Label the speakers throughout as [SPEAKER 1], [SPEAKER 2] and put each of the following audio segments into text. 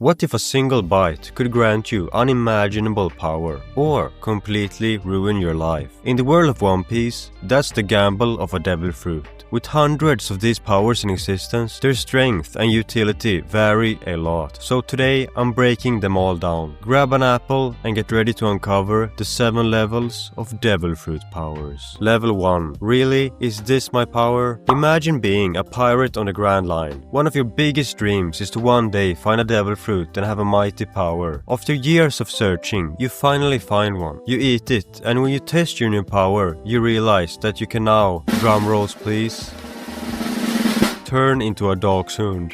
[SPEAKER 1] What if a single bite could grant you unimaginable power, or completely ruin your life? In the world of One Piece, that's the gamble of a devil fruit. With hundreds of these powers in existence, their strength and utility vary a lot. So today, I'm breaking them all down. Grab an apple and get ready to uncover the 7 levels of devil fruit powers. Level 1. Really? Is this my power? Imagine being a pirate on the Grand Line. One of your biggest dreams is to one day find a devil fruit and have a mighty power. After years of searching, you finally find one. You eat it, and when you test your new power, you realize that you can now, drum rolls please, turn into a dachshund.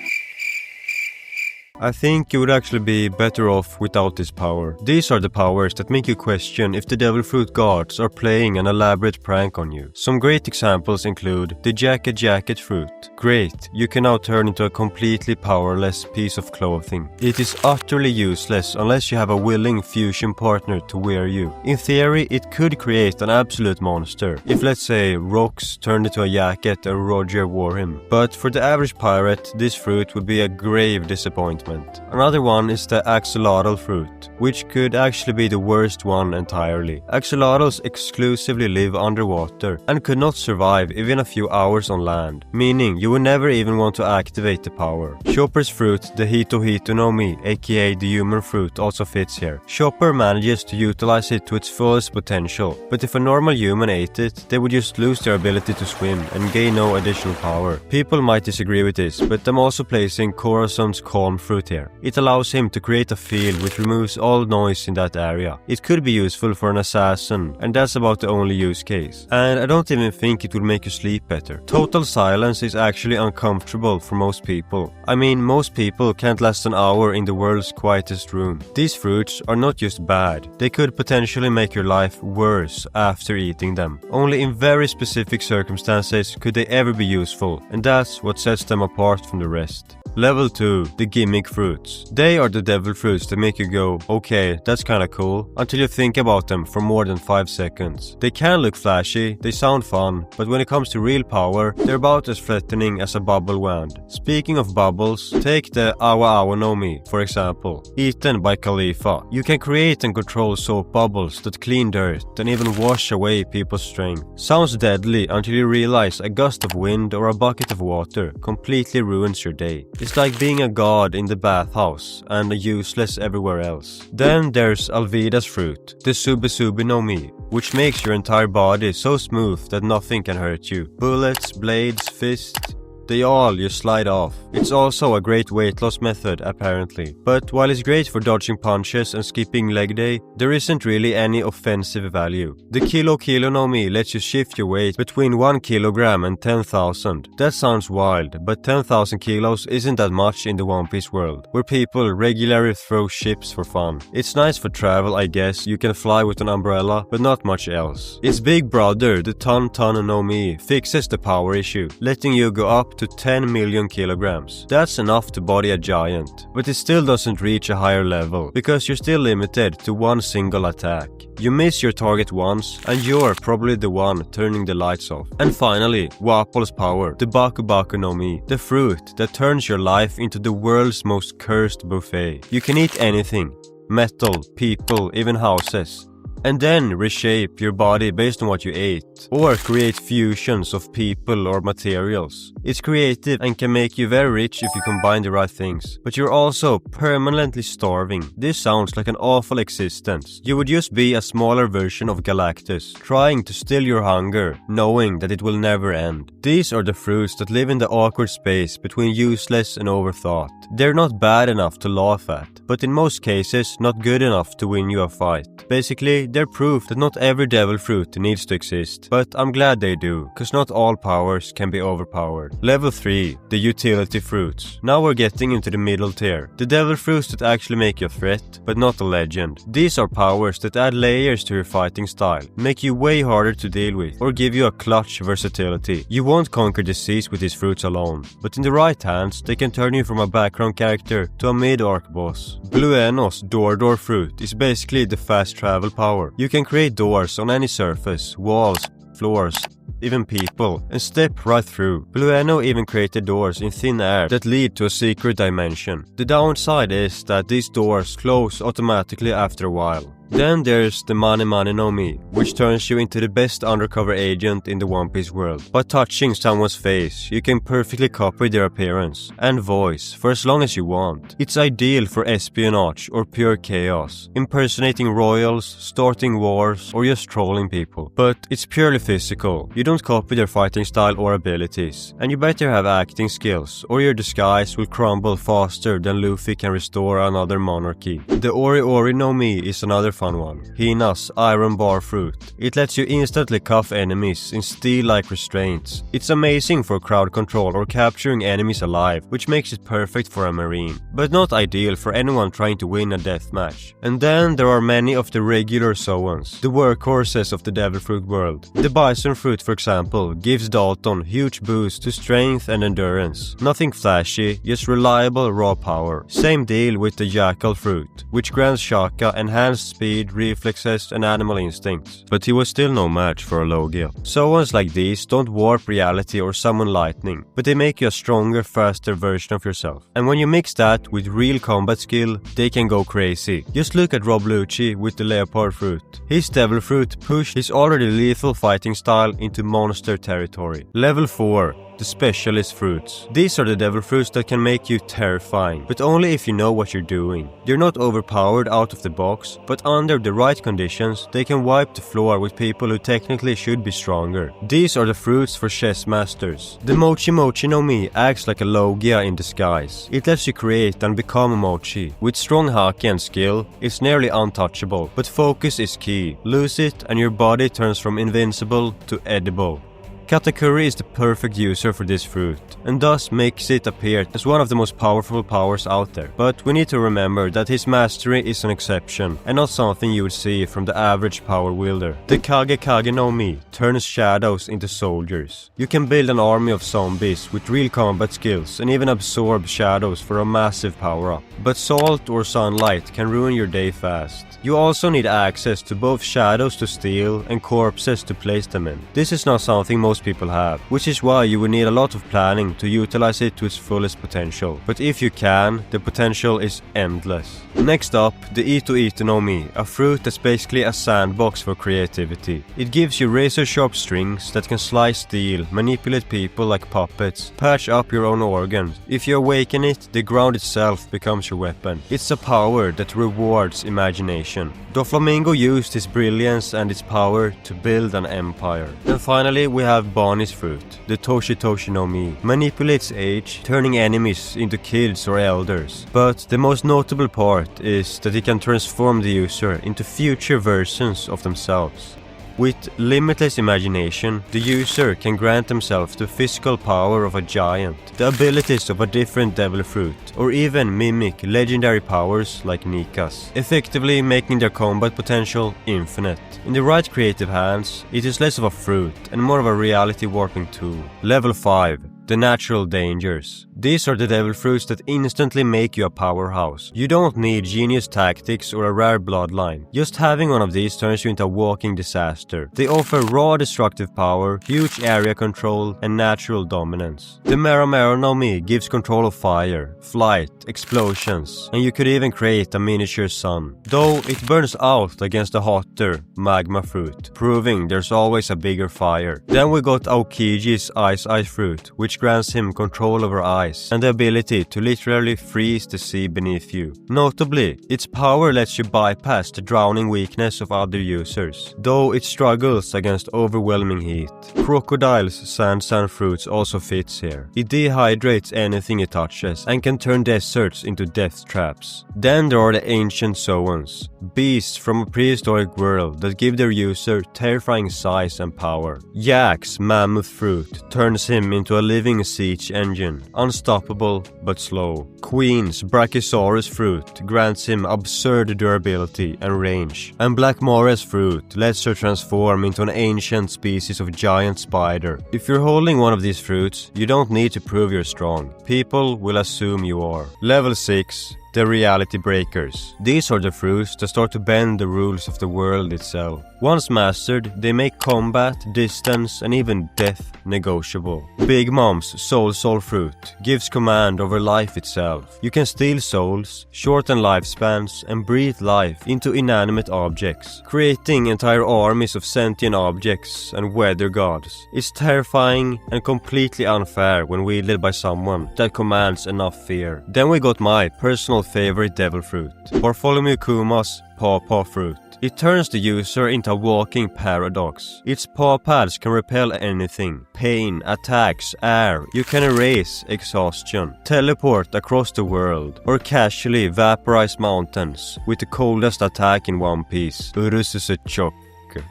[SPEAKER 1] I think you would actually be better off without this power. These are the powers that make you question if the devil fruit gods are playing an elaborate prank on you. Some great examples include the jacket fruit. Great, you can now turn into a completely powerless piece of clothing. It is utterly useless unless you have a willing fusion partner to wear you. In theory, it could create an absolute monster, if let's say Rox turned into a jacket and Roger wore him. But for the average pirate, this fruit would be a grave disappointment. Another one is the axolotl fruit, which could actually be the worst one entirely. Axolotls exclusively live underwater and could not survive even a few hours on land, meaning you would never even want to activate the power. Chopper's fruit, the Hito Hito no Mi, aka the human fruit, also fits here. Chopper manages to utilize it to its fullest potential, but if a normal human ate it, they would just lose their ability to swim and gain no additional power. People might disagree with this, but I'm also placing Corazon's calm fruit here. It allows him to create a field which removes all noise in that area. It could be useful for an assassin, and that's about the only use case. And I don't even think it would make you sleep better. Total silence is actually uncomfortable for most people. I mean, most people can't last an hour in the world's quietest room. These fruits are not just bad, they could potentially make your life worse after eating them. Only in very specific circumstances could they ever be useful, and that's what sets them apart from the rest. Level 2. The gimmick fruits. They are the devil fruits that make you go, okay, that's kinda cool, until you think about them for more than 5 seconds. They can look flashy, they sound fun, but when it comes to real power, they're about as threatening as a bubble wand. Speaking of bubbles, take the Awa Awa no Mi, for example. Eaten by Khalifa, you can create and control soap bubbles that clean dirt and even wash away people's strength. Sounds deadly until you realize a gust of wind or a bucket of water completely ruins your day. It's like being a god in the bathhouse and useless everywhere else. Then there's Alvida's fruit, the Subi no Mi, which makes your entire body so smooth that nothing can hurt you. Bullets, blades, fists, they all just slide off. It's also a great weight loss method apparently. But while it's great for dodging punches and skipping leg day, there isn't really any offensive value. The Kilo no Mi lets you shift your weight between 1 kilogram and 10,000. That sounds wild, but 10,000 kilos isn't that much in the One Piece world, where people regularly throw ships for fun. It's nice for travel, I guess. You can fly with an umbrella, but not much else. Its big brother, the Ton no Mi, fixes the power issue, letting you go up to 10 million kilograms. That's enough to body a giant, but it still doesn't reach a higher level, because you're still limited to one single attack. You miss your target once, and you're probably the one turning the lights off. And finally, Wapol's power, the Baku no Mi, the fruit that turns your life into the world's most cursed buffet. You can eat anything, metal, people, even houses, and then reshape your body based on what you ate, or create fusions of people or materials. It's creative and can make you very rich if you combine the right things, but you're also permanently starving. This sounds like an awful existence. You would just be a smaller version of Galactus, trying to still your hunger, knowing that it will never end. These are the fruits that live in the awkward space between useless and overthought. They're not bad enough to laugh at, but in most cases not good enough to win you a fight. Basically, they're proof that not every devil fruit needs to exist, but I'm glad they do, cause not all powers can be overpowered. Level 3. The utility fruits. Now we're getting into the middle tier. The devil fruits that actually make you a threat, but not a legend. These are powers that add layers to your fighting style, make you way harder to deal with, or give you a clutch versatility. You won't conquer the seas with these fruits alone, but in the right hands, they can turn you from a background character to a mid-arc boss. Blueno's Door fruit is basically the fast travel power. You can create doors on any surface, walls, floors, even people, and step right through. Blueno even created doors in thin air that lead to a secret dimension. The downside is that these doors close automatically after a while. Then there's the Mane Mane no Mi, which turns you into the best undercover agent in the One Piece world. By touching someone's face, you can perfectly copy their appearance and voice for as long as you want. It's ideal for espionage or pure chaos, impersonating royals, starting wars, or just trolling people. But it's purely physical. You don't copy their fighting style or abilities, and you better have acting skills, or your disguise will crumble faster than Luffy can restore another monarchy. The Ori Ori no Mi is another fun one. Hina's Iron Bar Fruit. It lets you instantly cuff enemies in steel-like restraints. It's amazing for crowd control or capturing enemies alive, which makes it perfect for a marine, but not ideal for anyone trying to win a deathmatch. And then there are many of the regular Zoans, the workhorses of the Devil Fruit world. The Bison Fruit, for example, gives Dalton huge boost to strength and endurance. Nothing flashy, just reliable raw power. Same deal with the Jackal Fruit, which grants Shaka enhanced speed, reflexes, and animal instincts. But he was still no match for a Logia. Zoans like these don't warp reality or summon lightning, but they make you a stronger, faster version of yourself. And when you mix that with real combat skill, they can go crazy. Just look at Rob Lucci with the Leopard Fruit. His Devil Fruit pushed his already lethal fighting style into monster territory. Level 4. The Specialist Fruits. These are the Devil Fruits that can make you terrifying, but only if you know what you're doing. They're not overpowered out of the box, but under the right conditions, they can wipe the floor with people who technically should be stronger. These are the fruits for chess masters. The Mochi Mochi no Mi acts like a Logia in disguise. It lets you create and become a Mochi. With strong haki and skill, it's nearly untouchable, but focus is key. Lose it and your body turns from invincible to edible. Katakuri is the perfect user for this fruit, and thus makes it appear as one of the most powerful powers out there. But we need to remember that his mastery is an exception, and not something you would see from the average power wielder. The Kage Kage no Mi turns shadows into soldiers. You can build an army of zombies with real combat skills, and even absorb shadows for a massive power-up. But salt or sunlight can ruin your day fast. You also need access to both shadows to steal and corpses to place them in. This is not something most people have, which is why you will need a lot of planning to utilize it to its fullest potential. But if you can, the potential is endless. Next up, the Ito Ito no Mi, a fruit that's basically a sandbox for creativity. It gives you razor-sharp strings that can slice steel, manipulate people like puppets, patch up your own organs. If you awaken it, the ground itself becomes your weapon. It's a power that rewards imagination. Doflamingo used his brilliance and its power to build an empire. And finally, we have Bonnie's fruit, the Toshi Toshi no Mi. Manipulates age, turning enemies into kids or elders. But the most notable part is that it can transform the user into future versions of themselves. With limitless imagination, the user can grant themselves the physical power of a giant, the abilities of a different devil fruit, or even mimic legendary powers like Nika's, effectively making their combat potential infinite. In the right creative hands, it is less of a fruit and more of a reality warping tool. Level 5. The Natural Dangers. These are the devil fruits that instantly make you a powerhouse. You don't need genius tactics or a rare bloodline. Just having one of these turns you into a walking disaster. They offer raw destructive power, huge area control, and natural dominance. The Mero Mero no Mi gives control of fire, flight, explosions, and you could even create a miniature sun. Though it burns out against the hotter Magma Fruit, proving there's always a bigger fire. Then we got Aokiji's Ice Fruit, which grants him control over ice and the ability to literally freeze the sea beneath you. Notably, its power lets you bypass the drowning weakness of other users, though it struggles against overwhelming heat. Crocodile's Sand Fruits also fits here. It dehydrates anything it touches and can turn deserts into death traps. Then there are the Ancient Zoans, beasts from a prehistoric world that give their user terrifying size and power. Yak's Mammoth Fruit turns him into a living siege engine, unstoppable but slow. Queen's Brachiosaurus Fruit grants him absurd durability and range, and Black Mora's Fruit lets her transform into an ancient species of giant spider. If you're holding one of these fruits, you don't need to prove you're strong. People will assume you are. Level 6. the reality breakers. These are the fruits that start to bend the rules of the world itself. Once mastered, they make combat, distance, and even death negotiable. Big Mom's Soul fruit gives command over life itself. You can steal souls, shorten lifespans, and breathe life into inanimate objects, creating entire armies of sentient objects and weather gods. It's terrifying and completely unfair when wielded by someone that commands enough fear. Then we got my personal favorite devil fruit, Bartholomew Kuma's Paw fruit. It turns the user into a walking paradox. Its paw pads can repel anything: pain, attacks, air. You can erase exhaustion, teleport across the world, or casually vaporize mountains with the coldest attack in One Piece, Urushizuchok.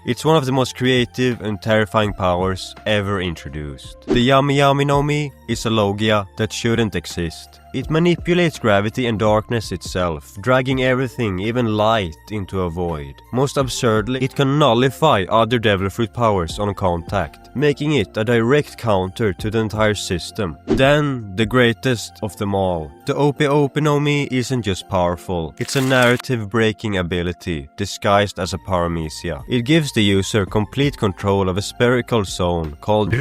[SPEAKER 1] It's one of the most creative and terrifying powers ever introduced. The Yami Yami no Mi is a Logia that shouldn't exist. It manipulates gravity and darkness itself, dragging everything, even light, into a void. Most absurdly, it can nullify other devil fruit powers on contact, making it a direct counter to the entire system. Then, the greatest of them all. The Ope no Mi isn't just powerful, it's a narrative-breaking ability, disguised as a paramecia. It gives the user complete control of a spherical zone called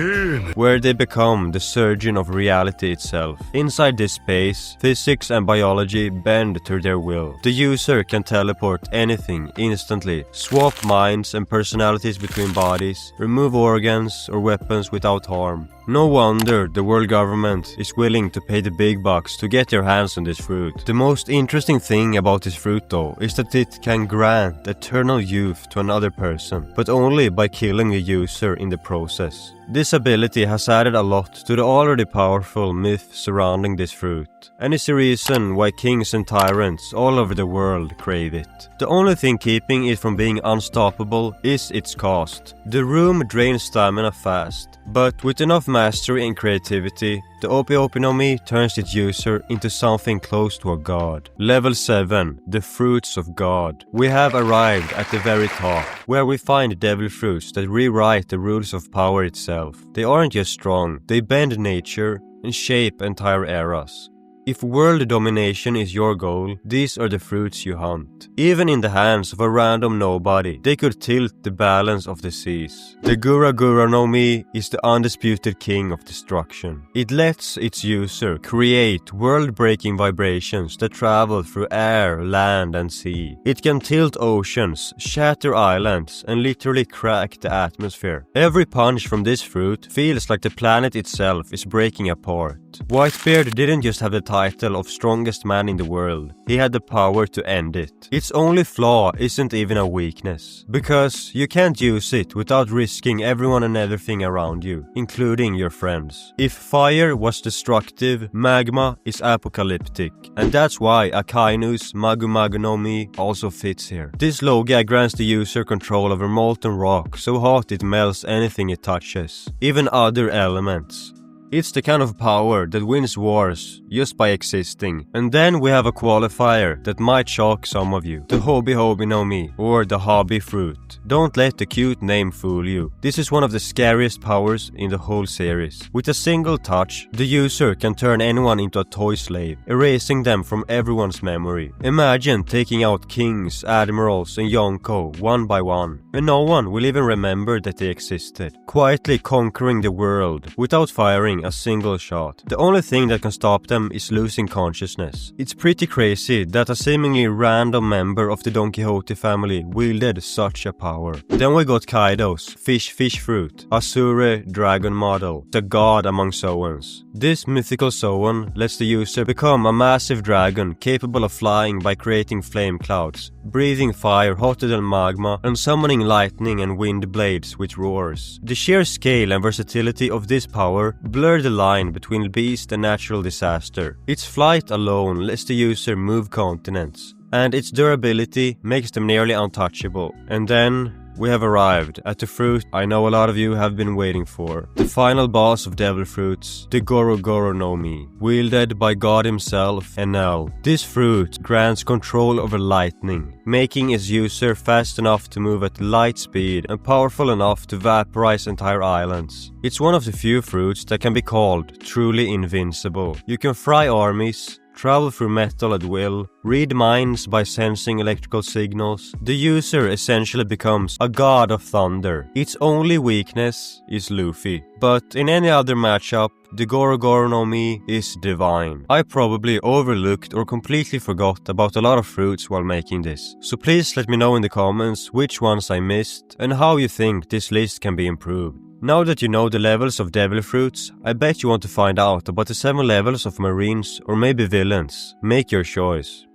[SPEAKER 1] where they become the surgeon of reality itself. Inside this space, physics and biology bend to their will. The user can teleport anything instantly, swap minds and personalities between bodies, remove organs or weapons without harm. No wonder the world government is willing to pay the big bucks to get their hands on this fruit. The most interesting thing about this fruit though is that it can grant eternal youth to another person, but only by killing the user in the process. This ability has added a lot to the already powerful myth surrounding this fruit, and is the reason why kings and tyrants all over the world crave it. The only thing keeping it from being unstoppable is its cost. The room drains stamina fast, but with enough mastery and creativity, the Ope no Mi turns its user into something close to a god. Level 7, the Fruits of God. We have arrived at the very top, where we find devil fruits that rewrite the rules of power itself. They aren't just strong, they bend nature and shape entire eras. If world domination is your goal, these are the fruits you hunt. Even in the hands of a random nobody, they could tilt the balance of the seas. The Gura no Mi is the undisputed king of destruction. It lets its user create world-breaking vibrations that travel through air, land, and sea. It can tilt oceans, shatter islands, and literally crack the atmosphere. Every punch from this fruit feels like the planet itself is breaking apart. Whitebeard didn't just have the title of strongest man in the world, he had the power to end it. Its only flaw isn't even a weakness, because you can't use it without risking everyone and everything around you, including your friends. If fire was destructive, magma is apocalyptic, and that's why Akainu's Magu no Mi also fits here. This Logia grants the user control over molten rock so hot it melts anything it touches, even other elements. It's the kind of power that wins wars just by existing. And then we have a qualifier that might shock some of you. The Hobi no Mi, or the Hobby fruit. Don't let the cute name fool you. This is one of the scariest powers in the whole series. With a single touch, the user can turn anyone into a toy slave, erasing them from everyone's memory. Imagine taking out kings, admirals, and Yonko one by one, and no one will even remember that they existed. Quietly conquering the world without firing a single shot. The only thing that can stop them is losing consciousness. It's pretty crazy that a seemingly random member of the Don Quixote family wielded such a power. Then we got Kaido's Fish fruit, Asure dragon model, the god among Zoans. This mythical Zoan lets the user become a massive dragon capable of flying by creating flame clouds, breathing fire hotter than magma, and summoning lightning and wind blades which roars. The sheer scale and versatility of this power blur the line between beast and natural disaster. Its flight alone lets the user move continents, and its durability makes them nearly untouchable. And then we have arrived at the fruit I know a lot of you have been waiting for. The final boss of devil fruits, the Goro no Mi, wielded by God himself, Enel. This fruit grants control over lightning, making its user fast enough to move at light speed and powerful enough to vaporize entire islands. It's one of the few fruits that can be called truly invincible. You can fry armies, travel through metal at will, read minds by sensing electrical signals. The user essentially becomes a god of thunder. Its only weakness is Luffy. But in any other matchup, the Gorogoro no Mi is divine. I probably overlooked or completely forgot about a lot of fruits while making this. So please let me know in the comments which ones I missed and how you think this list can be improved. Now that you know the levels of devil fruits, I bet you want to find out about the 7 levels of marines or maybe villains. Make your choice.